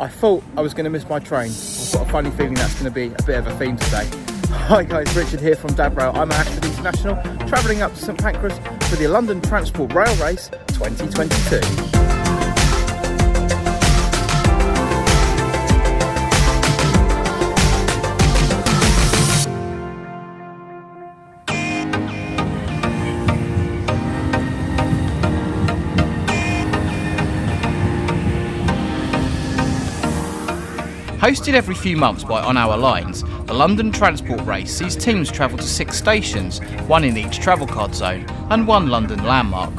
I thought I was going to miss my train. I've got a funny feeling that's going to be a bit of a theme today. Hi guys, Richard here from Rail. I'm at Skylink International, travelling up to St Pancras for the London Transport Rail Race 2022. Hosted every few months by On Our Lines, the London Transport Race sees teams travel to 6 stations, one in each travelcard zone, and one London landmark.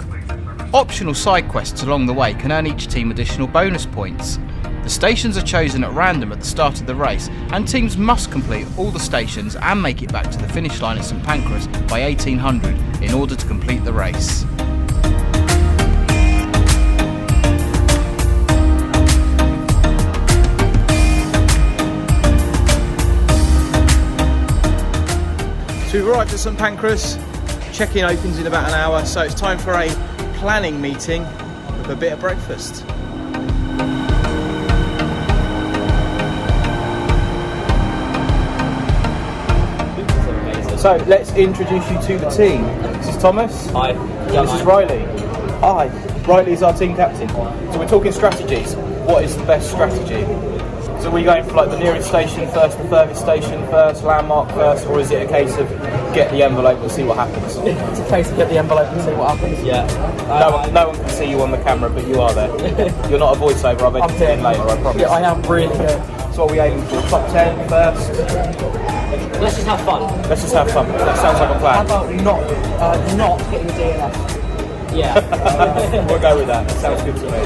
Optional side quests along the way can earn each team additional bonus points. The stations are chosen at random at the start of the race, and teams must complete all the stations and make it back to the finish line at St Pancras by 1800 in order to complete the race. So we've arrived at St Pancras, check-in opens in about an hour, so it's time for a planning meeting with a bit of breakfast. So let's introduce you to the team. This is Thomas. Hi. This is Riley. Hi. Riley is our team captain. So we're talking strategies. What is the best strategy? So are we going for like the nearest station first, the furthest station first, landmark first, or is it a case of get the envelope and see what happens? It's a case of get the envelope and see what happens. Yeah. No one can see you on the camera, but you are there. You're not a voiceover, I'll bet you in later, I promise. Yeah, I am really good. So what are we aiming for? Top 10 first? Let's just have fun. Let's just have fun. That sounds like a plan. How about not hitting the DLR? Yeah. We'll go with that. That sounds good to me.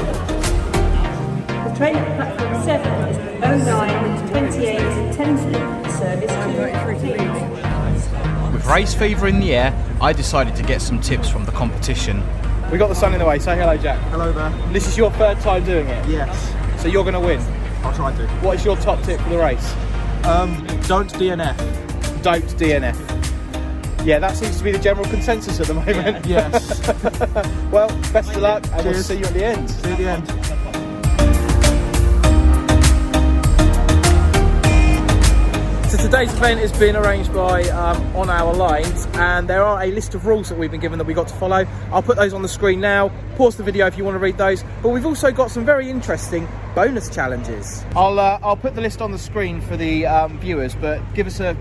The train at platform 7 is 09 28 10 service to With race fever in the air, I decided to get some tips from the competition. We got the sun in the way. Say hello, Jack. Hello there. This is your third time doing it? Yes, So you're going to win. I'll try to. What is your top tip for the race? Don't DNF. Don't DNF. Yeah, that seems to be the general consensus at the moment. Yes. Well, best of luck, and we'll Cheers. see you at the end. See you at the end. So today's event has been arranged by On Our Lines, and there are a list of rules that we've been given that we've got to follow. I'll put those on the screen now. Pause the video if you want to read those. But we've also got some very interesting bonus challenges. I'll put the list on the screen for the viewers, but give us a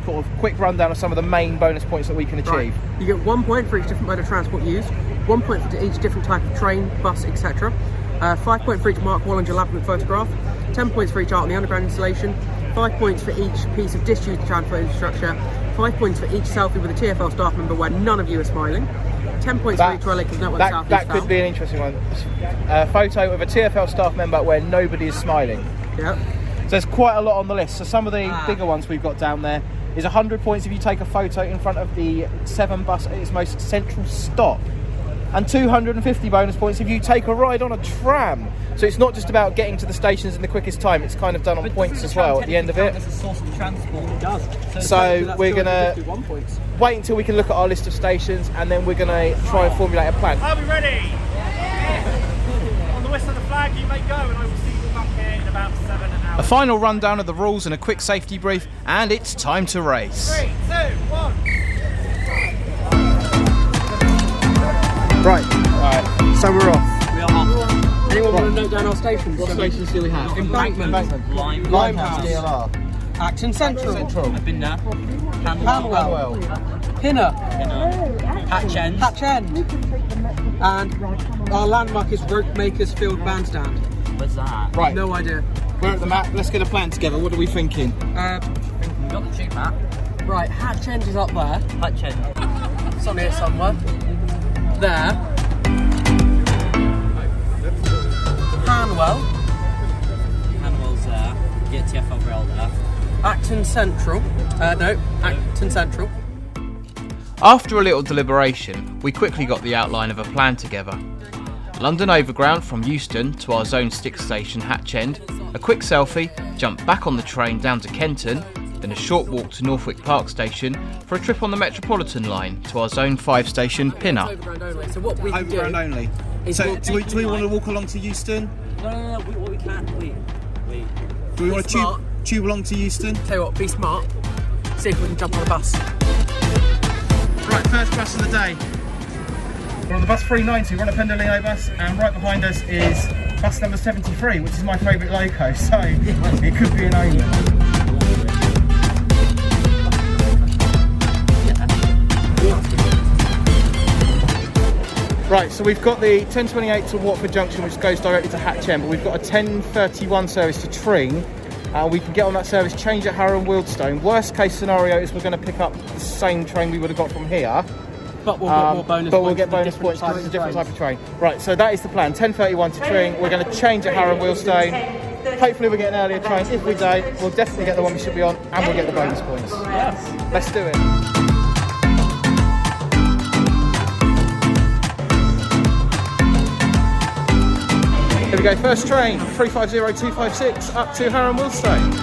sort of quick rundown of some of the main bonus points that we can achieve. Right. You get 1 point for each different mode of transport used, 1 point for each different type of train, bus, etc. 5 points for each Mark Wallinger labyrinth photograph, 10 points for each art on the underground installation, 5 points for each piece of disused transport infrastructure, 5 points for each selfie with a TfL staff member where none of you are smiling, 10 points for each relic of no one south. That could be an interesting one. A photo of a TfL staff member where nobody is smiling. Yep. So there's quite a lot on the list. So some of the bigger ones we've got down there is 100 points if you take a photo in front of the 7 bus at its most central stop, and 250 bonus points if you take a ride on a tram. So it's not just about getting to the stations in the quickest time, it's kind of done on points as well at the end of it. As a source of transport, it does. So we're going to wait until we can look at our list of stations, and then we're going to try and formulate a plan. Are we ready? On the west of the flag you may go, and I will see you back here in about 7 hours. A final rundown of the rules and a quick safety brief, and it's time to race. 3, 2, 1. Right, so we're off. We are off. Anyone want to note down our stations? What stations do we have? Embankment. Limehouse, DLR. Acton Central. I've been there. Hanwell. Pinner. Hatch End. Hatch End. And our landmark is Rope Makers Field Bandstand. Where's that? Right, No idea. we're at the map. Let's get a plan together. What are we thinking? We've got the tube map. Right, Hatch End is up there. Hatch End. It's on here somewhere. There. Hanwell. Hanwell's there. Get TfL rail there. Acton Central. No, Acton Central. After a little deliberation, we quickly got the outline of a plan together. London Overground from Euston to our Zone 6 station Hatch End, a quick selfie, jump back on the train down to Kenton, then a short walk to Northwick Park Station for a trip on the Metropolitan line to our Zone 5 station, Pinner. Overground only. So what we can do Overground only. is So we'll do we want to walk along to Euston? No, what we can't, wait. Do we want to smart. tube along to Euston? tell you what, be smart. See if we can jump on a bus. Right, first bus of the day. We're on the bus 390, we're on a Pendolino bus, and right behind us is bus number 73, which is my favourite loco, so it could be an omen. Right, so we've got the 1028 to Watford Junction, which goes directly to Hatch End, but we've got a 1031 service to Tring. We can get on that service, change at Harrow and Wealdstone. Worst case scenario is we're going to pick up the same train we would have got from here. But we'll get more bonus points. But we'll get bonus points because it's a different type of train. Right, so that is the plan. 1031 to Tring. We're going to change at Harrow and Wealdstone. Hopefully we'll get an earlier train. If we don't, we'll definitely get the one we should be on, and we'll get the bonus points. Yes. Let's do it. Here we go, first train, 350256 up to Harrow and Wealdstone.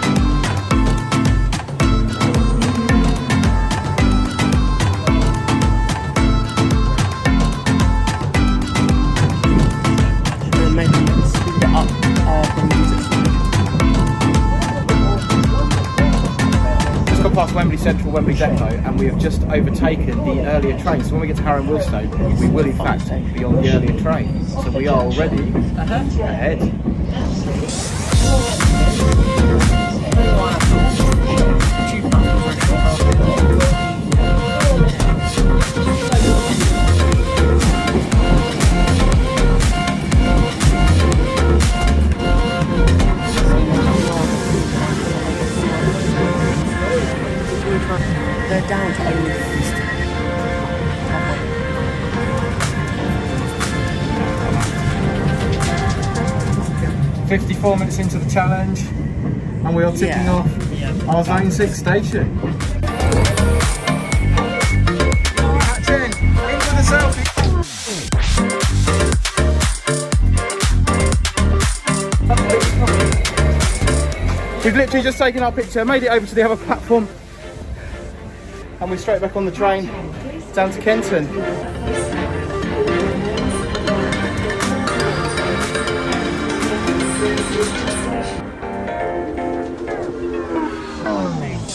Just got past Wembley Central, Wembley Depot, and we have just overtaken the earlier train. So when we get to Harrow and Wealdstone, we will in fact be on the earlier train. So we are already ahead. 54 minutes into the challenge, and we are ticking off our Zone 6 station. Hatch in, into the selfie. We've literally just taken our picture, made it over to the other platform, and we're straight back on the train down to Kenton.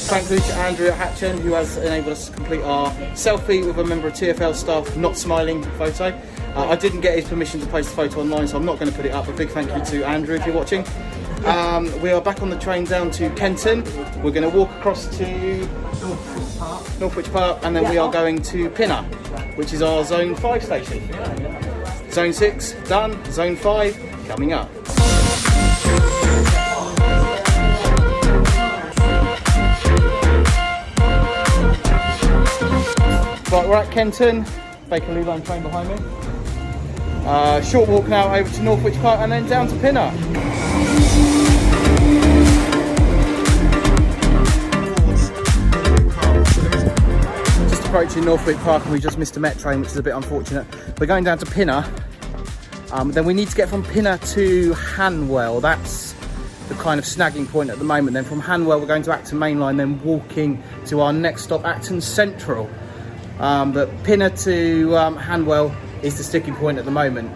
Thank you to Andrew at Hatch End, who has enabled us to complete our selfie with a member of TFL staff not smiling photo. I didn't get his permission to post the photo online, so I'm not going to put it up. A big thank you to Andrew if you're watching. We are back on the train down to Kenton. We're going to walk across to Northwich Park, and then we are going to Pinner, which is our Zone 5 station. Zone 6 done, Zone 5 coming up. Right, we're at Kenton, Bakerloo Line train behind me. Short walk now over to Northwich Park and then down to Pinner. Just approaching Northwich Park and we just missed a Met train, which is a bit unfortunate. We're going down to Pinner. Then we need to get from Pinner to Hanwell. That's the kind of snagging point at the moment. Then from Hanwell we're going to Acton Main Line, then walking to our next stop, Acton Central. But Pinner to Hanwell is the sticking point at the moment.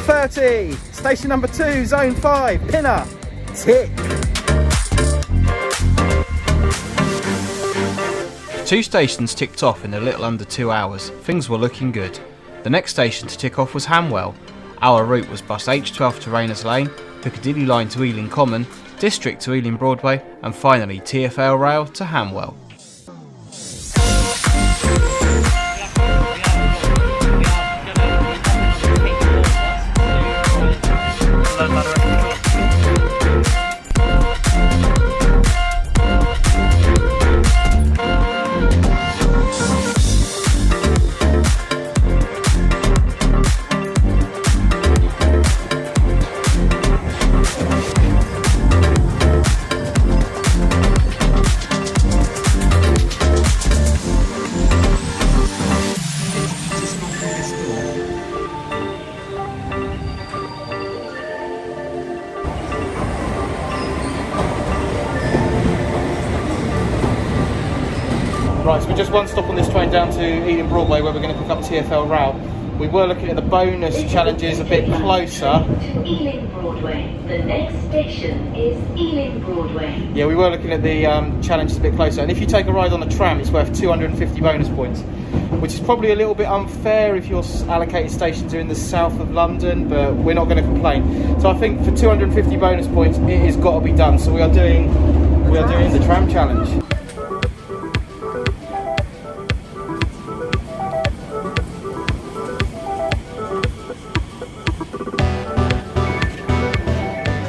.30, station number 2, Zone 5, Pinner, tick. 2 stations ticked off in a little under 2 hours. Things were looking good. The next station to tick off was Hanwell. Our route was bus H12 to Rayners Lane, Piccadilly line to Ealing Common, District to Ealing Broadway, and finally TfL rail to Hanwell. Right, so we're just one stop on this train down to Ealing Broadway where we're going to pick up TfL rail. We were looking at the bonus challenges a bit closer. Ealing Broadway. The next station is Ealing Broadway. Yeah, we were looking at the challenges a bit closer. And if you take a ride on a tram, it's worth 250 bonus points, which is probably a little bit unfair if your allocated stations are in the south of London, but we're not going to complain. So I think for 250 bonus points, it has got to be done. So we are doing the tram challenge.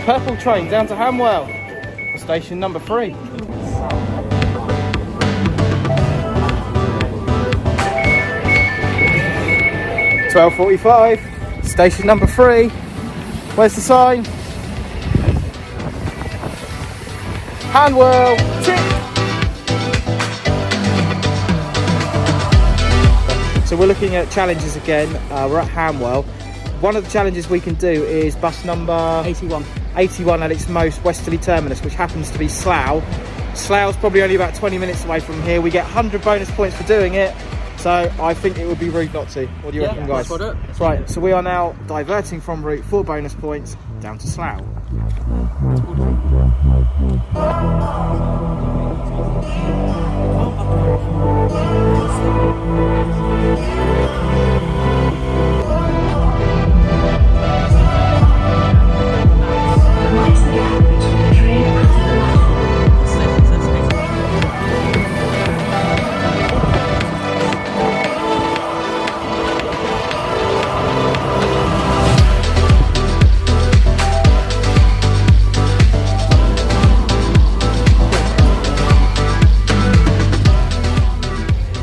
Purple train down to Hanwell for station number 3. £12:45, station number 3. Where's the sign? Hanwell, tick! So we're looking at challenges again. We're at Hanwell. One of the challenges we can do is bus number 81 at its most westerly terminus, which happens to be Slough. Slough's probably only about 20 minutes away from here. We get 100 bonus points for doing it, so I think it would be rude not to. What do you reckon, guys? Right, so we are now diverting from route for bonus points down to Slough.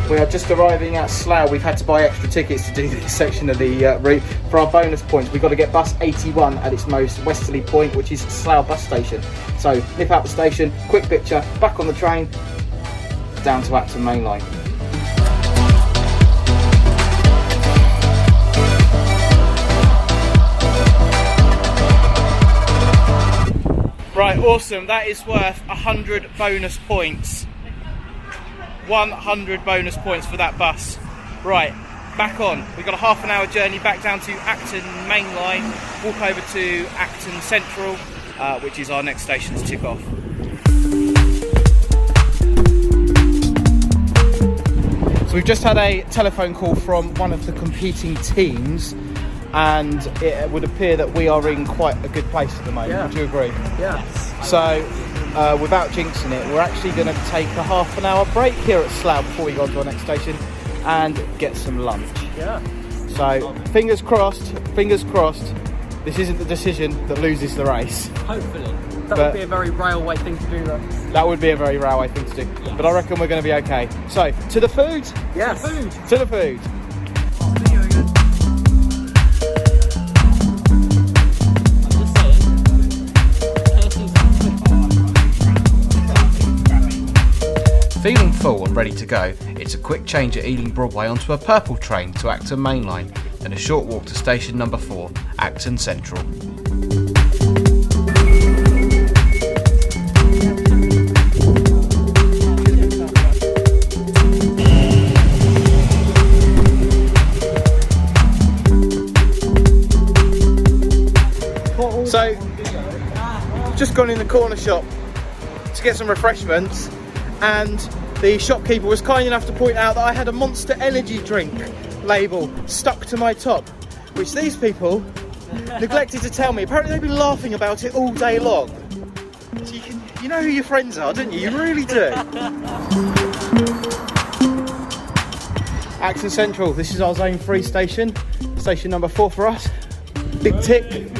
We are just arriving at Slough. We've had to buy extra tickets to do this section of the route. For our bonus points, we've got to get bus 81 at its most westerly point, which is Slough bus station. So nip out the station, quick picture, back on the train, down to Acton Main Line. Right, awesome. That is worth 100 bonus points. 100 bonus points for that bus. Right, back on. We've got a half an hour journey back down to Acton Main Line, walk over to Acton Central, which is our next station to tick off. So we've just had a telephone call from one of the competing teams, and it would appear that we are in quite a good place at the moment. Yeah. Would you agree? Yeah. So without jinxing it, we're actually going to take a half an hour break here at Slough before we go on to our next station and get some lunch. Yeah. So fingers crossed, this isn't the decision that loses the race. Hopefully. That would be a very railway thing to do, though. That would be a very railway thing to do. Yes. But I reckon we're going to be okay. So, to the food? Yes. To the food. Feeling full and ready to go, it's a quick change at Ealing Broadway onto a purple train to Acton Main Line, then a short walk to station number 4, Acton Central. So, just gone in the corner shop to get some refreshments, and the shopkeeper was kind enough to point out that I had a Monster Energy drink label stuck to my top, which these people neglected to tell me. Apparently they've been laughing about it all day long. So you know who your friends are, don't you? You really do. Acton Central, this is our Zone 3 station. Station number 4 for us. Big tick.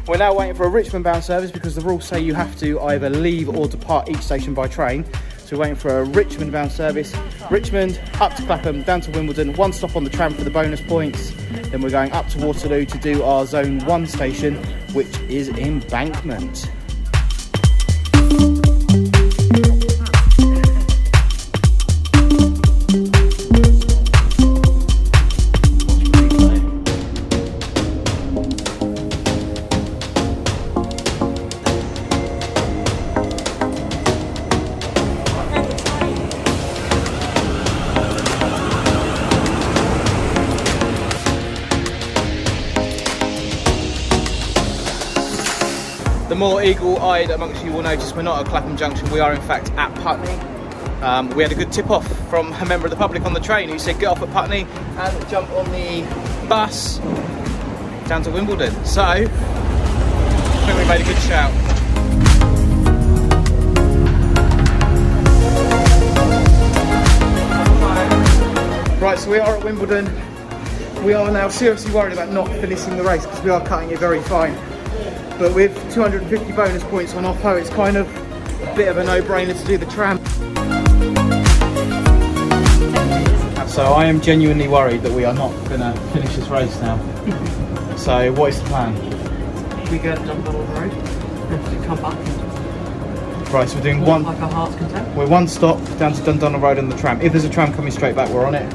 We're now waiting for a Richmond bound service because the rules say you have to either leave or depart each station by train. So we're waiting for a Richmond bound service. Richmond, up to Clapham, down to Wimbledon, one stop on the tram for the bonus points. Then we're going up to Waterloo to do our Zone 1 station, which is Embankment. The more eagle-eyed amongst you will notice we're not at Clapham Junction, we are in fact at Putney. We had a good tip-off from a member of the public on the train who said get off at Putney and jump on the bus down to Wimbledon. So, I think we made a good shout. Right, so we are at Wimbledon. We are now seriously worried about not finishing the race because we are cutting it very fine. But with 250 bonus points on offer, it's kind of a bit of a no-brainer to do the tram. So I am genuinely worried that we are not going to finish this race now. So what is the plan? We go down the road and come back. Right, so we're doing Walk like our heart's content. We're one stop down to Dundonald Road on the tram. If there's a tram coming straight back, we're on it.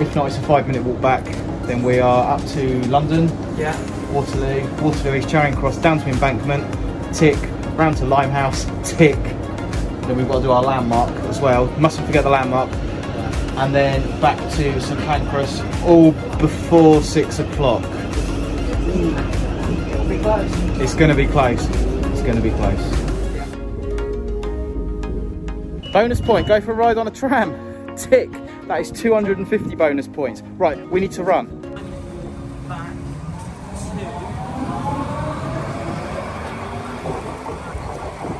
If not, it's a 5-minute walk back. Then we are up to London. Yeah. Waterloo East, Charing Cross, down to Embankment, tick, round to Limehouse, tick. Then we've got to do our landmark as well. Mustn't forget the landmark. And then back to St Pancras, all before 6 o'clock. It's going to be close. It's going to be close. Bonus point, go for a ride on a tram. Tick. That is 250 bonus points. Right, we need to run.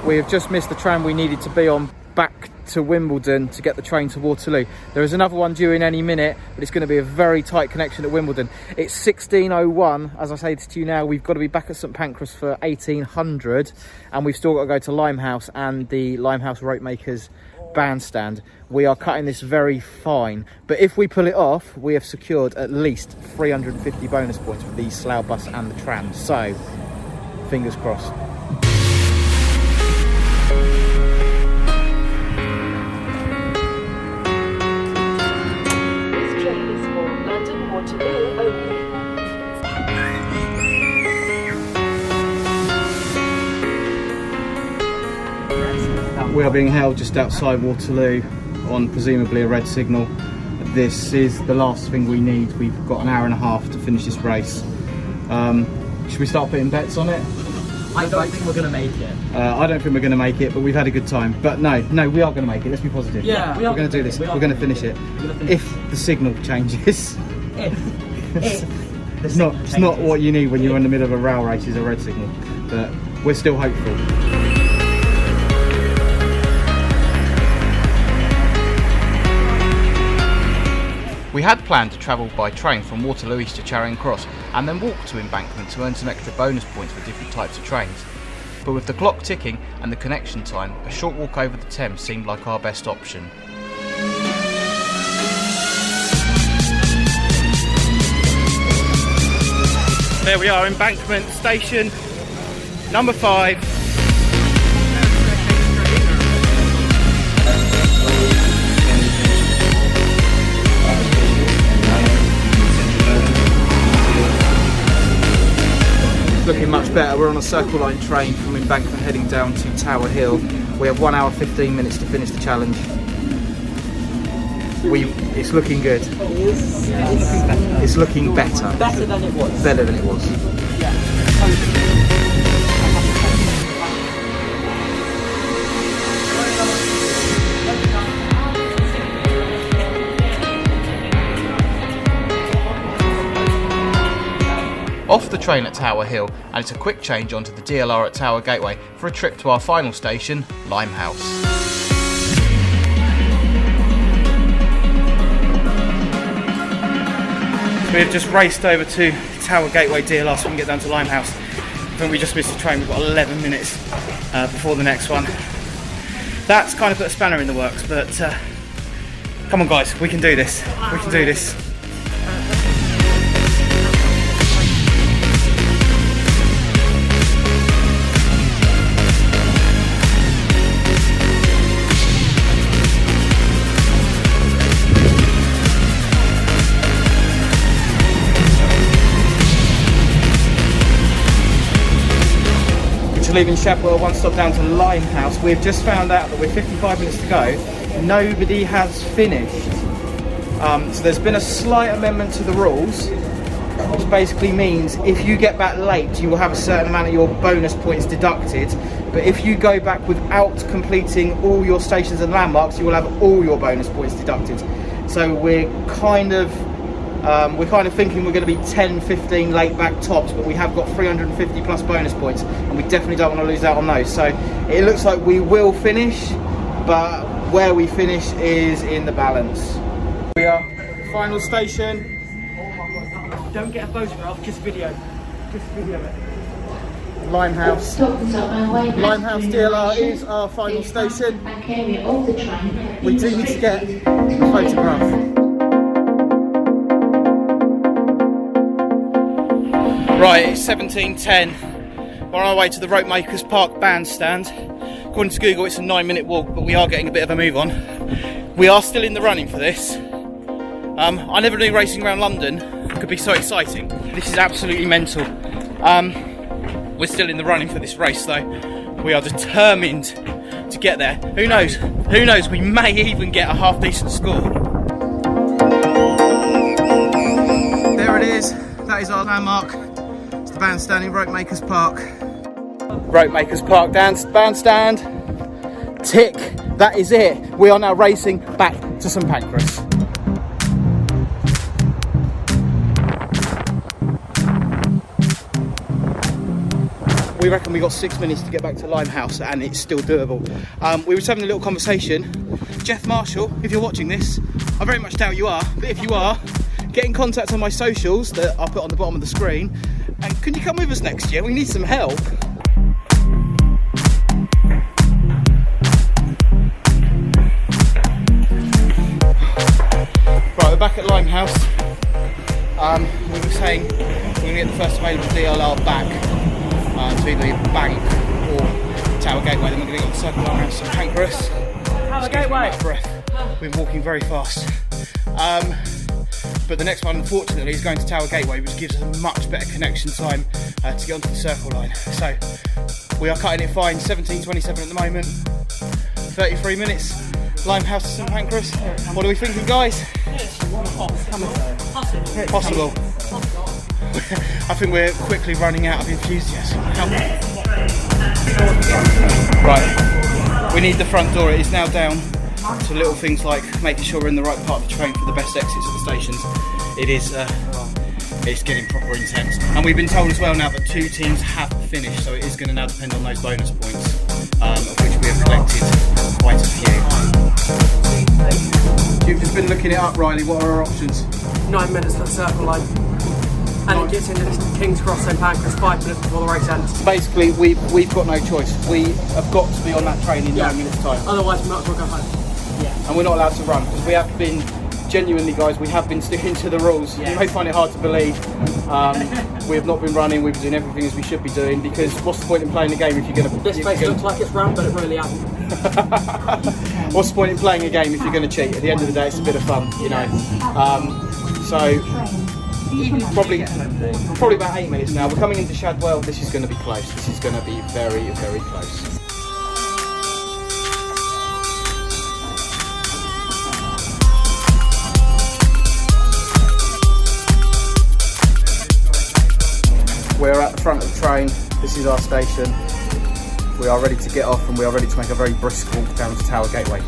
We have just missed the tram we needed to be on back to Wimbledon to get the train to Waterloo. There is another one due in any minute, but it's going to be a very tight connection at Wimbledon. It's 16:01. As I say this to you now, we've got to be back at St Pancras for 1800, and we've still got to go to Limehouse and the Limehouse Rope Makers bandstand. We are cutting this very fine, but if we pull it off, we have secured at least 350 bonus points for the Slough bus and the tram. So, fingers crossed. We are being held just outside Waterloo on presumably a red signal. This is the last thing we need. We've got an hour and a half to finish this race. Should we start putting bets on it? I don't think we're going to make it. I don't think we're going to make it, but we've had a good time. But no, we are going to make it. Let's be positive. Yeah, we're going to do this. We're going to finish it. If the signal changes. It's not what you need when you're in the middle of a rail race, is a red signal. But we're still hopeful. We had planned to travel by train from Waterloo East to Charing Cross and then walk to Embankment to earn some extra bonus points for different types of trains. But with the clock ticking and the connection time, a short walk over the Thames seemed like our best option. There we are, Embankment Station number 5. Looking much better. We're on a Circle Line train from Embankment heading down to Tower Hill. We have 1 hour 15 minutes to finish the challenge. It's looking good. It's looking better. Better than it was. Better than it was. off the train at Tower Hill, and it's a quick change onto the DLR at Tower Gateway for a trip to our final station, Limehouse. We've just raced over to Tower Gateway DLR so we can get down to Limehouse. I think we just missed the train. We've got 11 minutes before the next one. That's kind of put a spanner in the works, but come on guys, we can do this. We can do this. Leaving Shadwell, one stop down to Limehouse. We've just found out that we're 55 minutes to go. Nobody has finished. So there's been a slight amendment to the rules, which basically means if you get back late, you will have a certain amount of your bonus points deducted. But if you go back without completing all your stations and landmarks, you will have all your bonus points deducted. So we're kind of thinking we're going to be 10-15 late back tops, but we have got 350 plus bonus points and we definitely don't want to lose out on those. So it looks like we will finish, but where we finish is in the balance. We are final station. Don't get a photograph, just video. Just video it. Limehouse. Limehouse DLR is our final station. We do need to get a photograph. Right, it's 17:10. We're on our way to the Ropemakers Park bandstand. According to Google, it's a 9-minute walk, but we are getting a bit of a move on. We are still in the running for this. I never knew racing around London could be so exciting. This is absolutely mental. We're still in the running for this race, though. We are determined to get there. Who knows? Who knows? We may even get a half-decent score. There it is. That is our landmark. Bandstand in Ropemakers Park. Ropemakers Park bandstand. Tick. That is it. We are now racing back to St Pancras. We reckon we got 6 minutes to get back to Limehouse and it's still doable. We were having a little conversation. Jeff Marshall, if you're watching this, I very much doubt you are, but if you are, get in contact on my socials that I'll put on the bottom of the screen. And can you come with us next year? We need some help. Right, we're back at Limehouse. We were saying we're going to get the first available DLR back to either Bank or Tower Gateway. Then we're going to get on the circle line around St Pancras. Tower Gateway. Breath. We've been walking very fast. But the next one, unfortunately, is going to Tower Gateway, which gives us a much better connection time to get onto the circle line. So we are cutting it fine, 17:27 at the moment, 33 minutes, Limehouse to St Pancras. What are we thinking, guys? Possible. I think we're quickly running out of enthusiasm. Right, we need the front door. It is now down to little things like making sure we're in the right part of the train for the best exits at the stations. It is it's getting proper intense, and we've been told as well now that 2 teams have finished, so it is going to now depend on those bonus points, of which we have collected quite a few. You've just been looking it up, Riley. What are our options? 9 minutes for the circle line. And it gets into King's Cross, St Pancras 5 minutes before the race ends. Basically, we've got no choice. We have got to be on that train in 9 minutes time. Otherwise, we might as well go home. Yeah. And we're not allowed to run because we have been, genuinely guys, we have been sticking to the rules. You may find it hard to believe. We have not been running, we've been doing everything as we should be doing, because what's the point in playing a game if you're going to... This place looks like it's run, but it really hasn't. What's the point in playing a game if you're going to cheat? At the end of the day, it's a bit of fun, you know. So, probably about 8 minutes now. We're coming into Shadwell. This is going to be close. This is going to be very, very close. We're at the front of the train. This is our station. We are ready to get off and we are ready to make a very brisk walk down to Tower Gateway.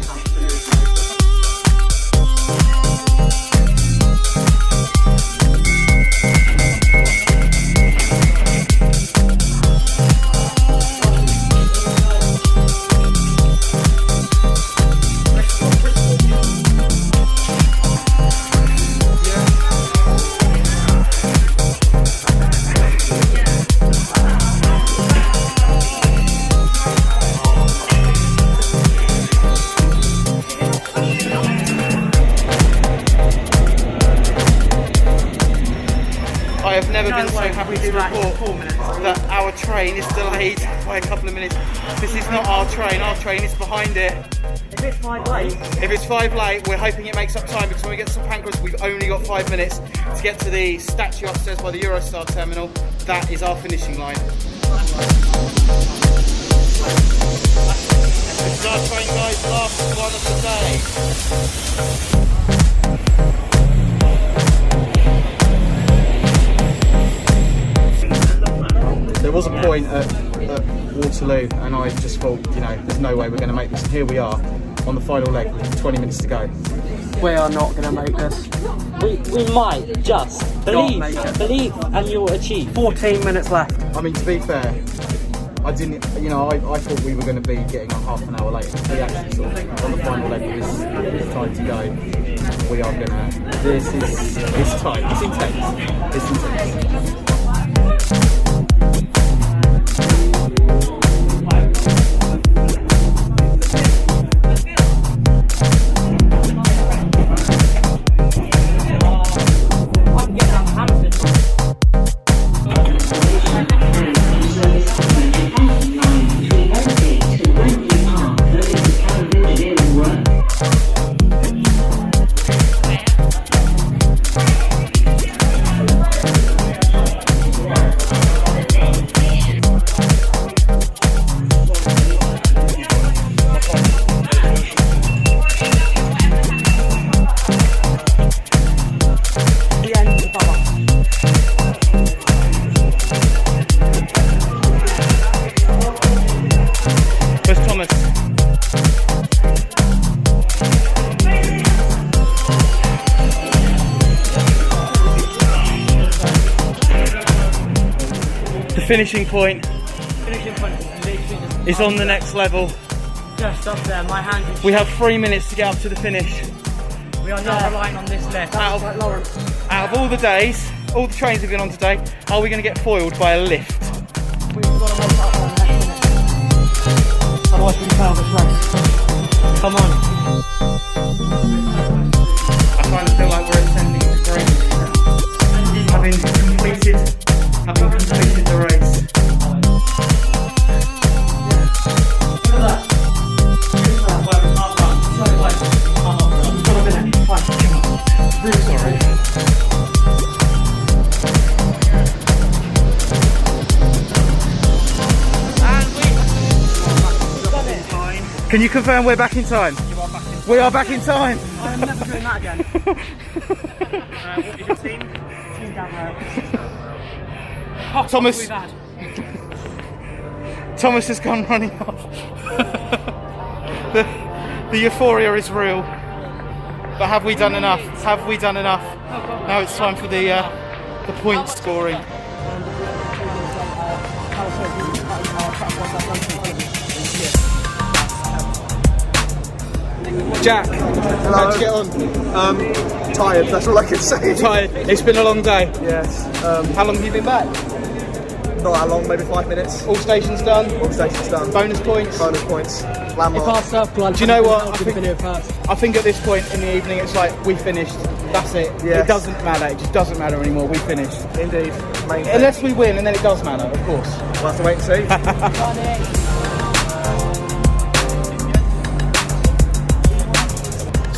I have never been so happy to report that our train is delayed by a couple of minutes. This is not our train is behind it. If it's 5 late. If it's 5 late, we're hoping it makes up time because when we get to St Pancras, we've only got 5 minutes to get to the statue upstairs by the Eurostar terminal. That is our finishing line. This is our train, guys, last one of the day. There was a point at Waterloo and I just thought, you know, there's no way we're going to make this. And here we are on the final leg with 20 minutes to go. We are not going to make this. We might just believe and you'll achieve. 14 minutes left. I mean, to be fair, I didn't, you know, I thought we were going to be getting on half an hour late. We actually sort of, on the final leg with this time to go, we are going to, it's tight, it's intense, it's intense. Finishing point is on the next level. Just up there, my hand is... We have 3 minutes to get up to the finish. We are not relying on this lift. Out of all the days, all the trains we've been on today, are we going to get foiled by a lift? We've got to make up on the next minute. Otherwise we fail this race. Come on. I kind of feel like we're ascending the grade. Having completed the race. Really sorry. Can you confirm we're back in time? We are back in time. I am never doing that again. What is your team? Team down there. Thomas. Thomas has come running off. the euphoria is real. But have we done enough? Have we done enough? Now it's time for the point scoring. Jack, how'd you get on? Tired, that's all I can say. Tired. It's been a long day. Yes. How long have you been back? Not that long, maybe 5 minutes. All stations done? All stations done. Bonus points? Bonus points. Landmark. Do you know what? I think at this point in the evening it's like, we finished. That's it. Yes. It doesn't matter. It just doesn't matter anymore. We finished. Indeed. Main thing. Unless we win, and then it does matter, of course. We'll have to wait and see.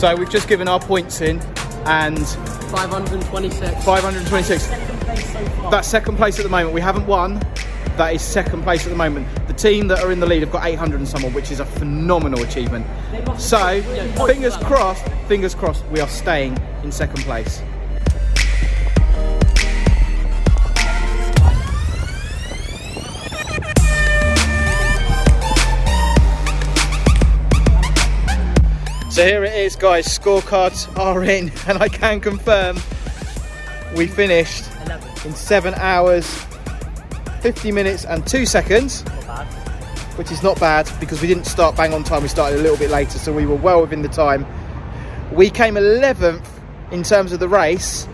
So we've just given our points in, and 526. 526. That's second place at the moment. We haven't won. That is second place at the moment. The team that are in the lead have got 800 and some odd, which is a phenomenal achievement. So fingers crossed, we are staying in second place. So here it is, guys, scorecards are in, and I can confirm we finished in 7 hours, 50 minutes and 2 seconds, which is not bad because we didn't start bang on time, we started a little bit later, so we were well within the time. We came 11th in terms of the race,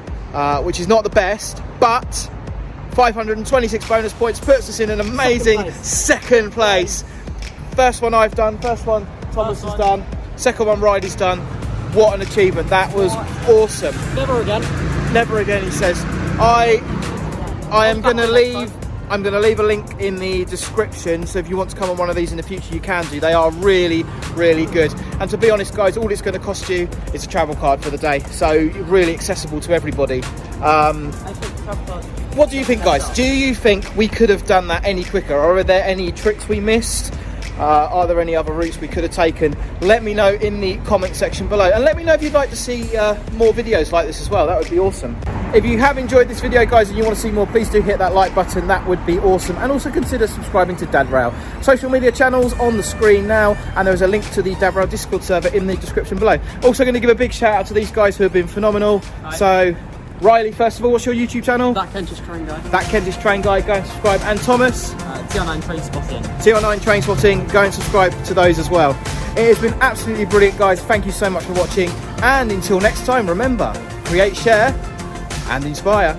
which is not the best, but 526 bonus points puts us in an amazing second place. First one I've done, first one Thomas has done. Second one Riley's done. What an achievement. That was awesome. Never again. Never again, he says. I I am going to leave. I'm going to leave a link in the description, so if you want to come on one of these in the future, you can do. They are really, really good. And to be honest, guys, all it's going to cost you is a travel card for the day. So really accessible to everybody. What do you think, guys? Do you think we could have done that any quicker? Or are there any tricks we missed? Are there any other routes we could have taken? Let me know in the comment section below. And let me know if you'd like to see more videos like this as well. That would be awesome. If you have enjoyed this video, guys, and you want to see more, please do hit that like button. That would be awesome. And also consider subscribing to Dad Rail. Social media channels on the screen now. And there's a link to the Dad Rail Discord server in the description below. Also going to give a big shout out to these guys who have been phenomenal. So, Riley, first of all, what's your YouTube channel? That Kentish Train Guy. That Kentish Train Guy, go and subscribe. And Thomas? TR9 Train Spotting. TR9 Train Spotting, go and subscribe to those as well. It has been absolutely brilliant, guys. Thank you so much for watching. And until next time, remember, create, share, and inspire.